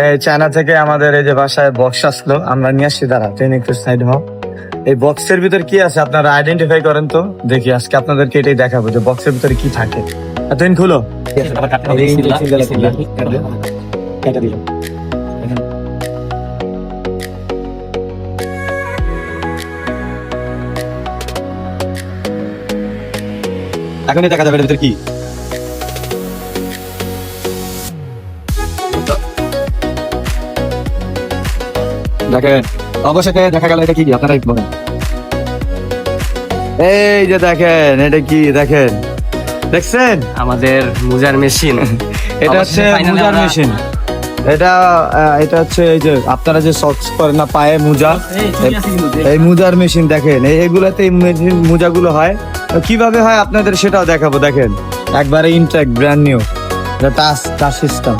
এই চায়না থেকে আমাদের এই যে বাসায় বক্স আসলো, আমরা নিয়ে আসছি। দাঁড়া, ট্রেন একটু সাইড হও। এই বক্সের ভিতর কি আছে আপনারা আইডেন্টিফাই করেন তো দেখি। আজকে আপনাদেরকে এটাই দেখাবো যে বক্সের ভিতরে কি থাকে। ট্রেন খুলো। এখনই দেখা যাবে এর ভিতরে কি। দেখেন, অবশেষে দেখা গেল এটা কি, আপনারা বলেন। এই যে দেখেন, এটা কি দেখেন, দেখছেন? আমাদের মুজার মেশিন। এটা হচ্ছে মুজার মেশিন। এটা হচ্ছে এই যে আপনারা যে সক্স পরেন না পায়ে, মোজা, এই মুজার মেশিন। দেখেন এইগুলাতে এই মোজাগুলো হয়। কিভাবে হয় আপনাদের সেটাও দেখাবো। দেখেন একবারে intact, brand new, touch system.